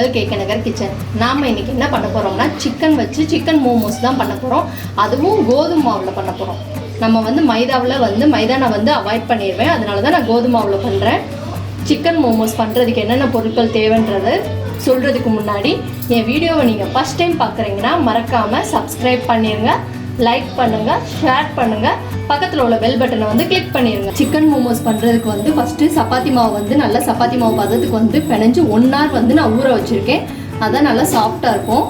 உங்கள் நகர் கிச்சன். நாம் இன்றைக்கி என்ன பண்ண போகிறோம்னா சிக்கன் வச்சு சிக்கன் மோமோஸ் தான் பண்ண போகிறோம். அதுவும் கோதுமை மாவில் பண்ண போகிறோம். நம்ம மைதாவில் மைதா நான் அவாய்ட் பண்ணிடுவேன். அதனால தான் நான் கோதுமை மாவில் பண்ணுறேன். சிக்கன் மோமோஸ் பண்ணுறதுக்கு என்னென்ன பொருட்கள் தேவைன்றது சொல்கிறதுக்கு முன்னாடி என் வீடியோவை நீங்கள் ஃபஸ்ட் டைம் பார்க்குறீங்கன்னா மறக்காமல் சப்ஸ்கிரைப் பண்ணிடுங்க, லைக் பண்ணுங்கள், ஷேர் பண்ணுங்கள், பக்கத்தில் உள்ள பெல் பட்டனை கிளிக் பண்ணிடுங்க. சிக்கன் மோமோஸ் பண்ணுறதுக்கு ஃபஸ்ட்டு சப்பாத்தி மாவு நல்லா சப்பாத்தி மாவு பதத்துக்கு பிணைஞ்சு 1 hour நான் ஊற வச்சுருக்கேன். அதான் நல்லா சாஃப்டாக இருக்கும்.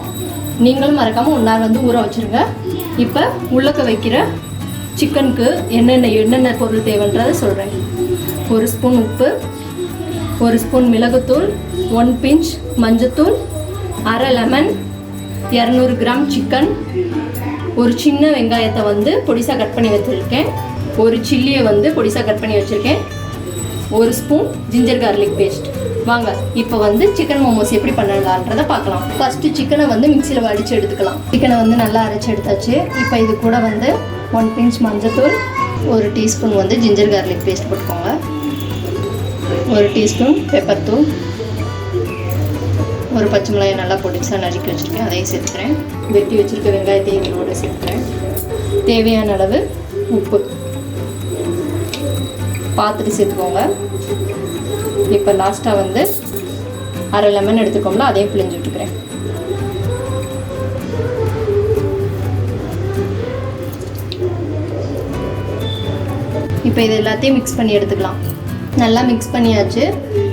நீங்களும் மறக்காமல் 1 hour ஊற வச்சுருங்க. இப்போ உள்ளக்க வைக்கிற சிக்கனுக்கு என்னென்ன பொருள் தேவைன்றதை சொல்கிறேன். 1 ஸ்பூன் உப்பு, 1 ஸ்பூன் மிளகுத்தூள், 1 pinch மஞ்சத்தூள், அரை லெமன், 200 கிராம் சிக்கன், ஒரு சின்ன வெங்காயத்தை பொடிசாக கட் பண்ணி வச்சுருக்கேன், ஒரு சில்லியை பொடிசாக கட் பண்ணி வச்சுருக்கேன், 1 ஸ்பூன் ஜிஞ்சர் கார்லிக் பேஸ்ட். வாங்க இப்போ சிக்கன் மோமோஸ் எப்படி பண்ணலான்றதை பார்க்கலாம். ஃபஸ்ட்டு சிக்கனை மிக்சியில் வடித்து எடுத்துக்கலாம். சிக்கனை நல்லா அரைச்சி எடுத்தாச்சு. இப்போ இது கூட 1 pinch மஞ்சத்தூள், 1 டீஸ்பூன் ஜிஞ்சர் கார்லிக் பேஸ்ட் போட்டுக்கோங்க, 1 டீஸ்பூன் பெப்பர் தூள், ஒரு பச்சை மிளகாய் நல்லா பொடிசாக நறுக்கி வச்சுருக்கேன், அதையும் சேர்த்துக்கிறேன். வெட்டி வச்சுருக்க வெங்காயத்தையும் இதோட சேர்த்துக்கிறேன். தேவையான அளவு உப்பு பார்த்துட்டு சேர்த்துக்கோங்க. இப்போ லாஸ்ட்டாக அரை லெமன் எடுத்துக்கோங்களா, அதையும் பிழிஞ்சு விட்டுக்கிறேன். இப்போ இது எல்லாத்தையும் மிக்ஸ் பண்ணி எடுத்துக்கலாம். நல்லா மிக்ஸ் பண்ணியாச்சு.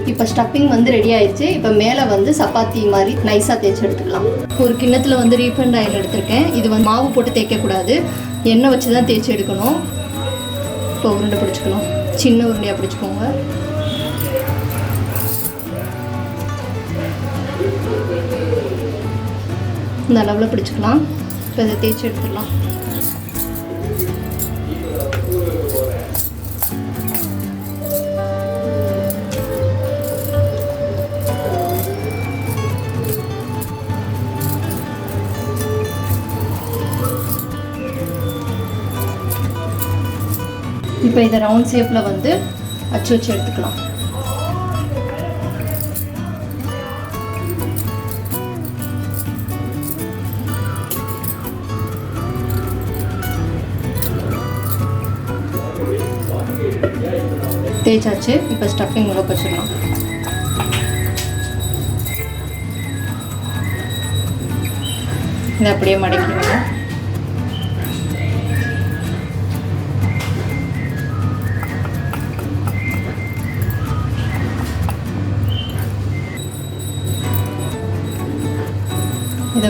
இப்போ ஸ்டஃபிங் ரெடி ஆயிடுச்சு. இப்போ மேலே சப்பாத்தி மாதிரி நைஸாக தேய்ச்சி எடுத்துக்கலாம். ஒரு கிண்ணத்தில் ரீஃபண்ட் ஆயில் எடுத்திருக்கேன். இது மாவு போட்டு தேய்க்கக்கூடாது, எண்ணெய் வச்சு தான் தேய்ச்சி எடுக்கணும். இப்போ உருண்டை பிடிச்சிக்கணும். சின்ன உருண்டையாக பிடிச்சிக்கோங்க. இந்த அளவில் பிடிச்சிக்கலாம். இப்போ இதை தேய்ச்சி எடுத்துடலாம். இப்போ இதை ரவுண்ட் ஷேப்பில் அச்சு வச்சு எடுத்துக்கலாம். தேய்ச்சாச்சு. இப்போ ஸ்டஃபிங் உள்ள வச்சிடலாம். இதை அப்படியே மடக்கிடுங்க. இதை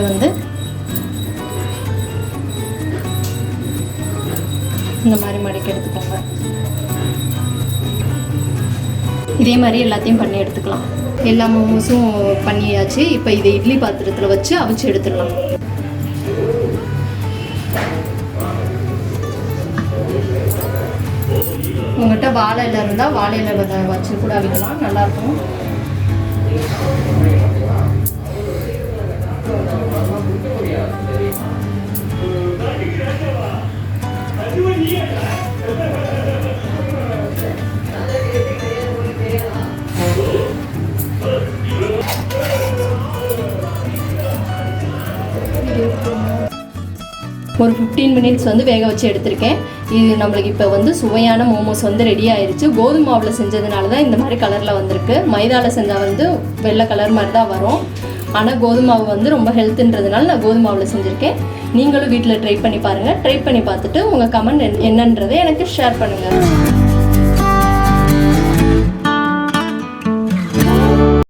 இந்த மாதிரி மடக்கி எடுத்துக்கோங்க. இதே மாதிரி எல்லாத்தையும் பண்ணி எடுத்துக்கலாம். எல்லா மோமோஸும் பண்ணியாச்சு. இப்போ இதை இட்லி பாத்திரத்தில் வச்சு அவிச்சு எடுத்துடலாம். உங்கள்கிட்ட வாழை இலை இருந்தால் வாழை இலை வச்சு கூட அவிக்கலாம், நல்லாயிருக்கும். ஒரு 15 minutes வேக வச்சு எடுத்திருக்கேன். இது நம்மளுக்கு இப்போ சுவையான மோமோஸ் ரெடி ஆயிடுச்சு. கோதுமை மாவில் செஞ்சதுனால தான் இந்த மாதிரி கலரில் வந்திருக்கு. மைதாவில் செஞ்சால் வெள்ளை கலர் மாதிரி தான் வரும். ஆனால் கோதுமை மாவு ரொம்ப ஹெல்த்துன்றதுனால நான் கோதுமை மாவில் செஞ்சுருக்கேன். நீங்களும் வீட்டில் ட்ரை பண்ணி பாருங்கள். ட்ரை பண்ணி பார்த்துட்டு உங்கள் கமெண்ட் என்னன்றதை எனக்கு ஷேர் பண்ணுங்கள்.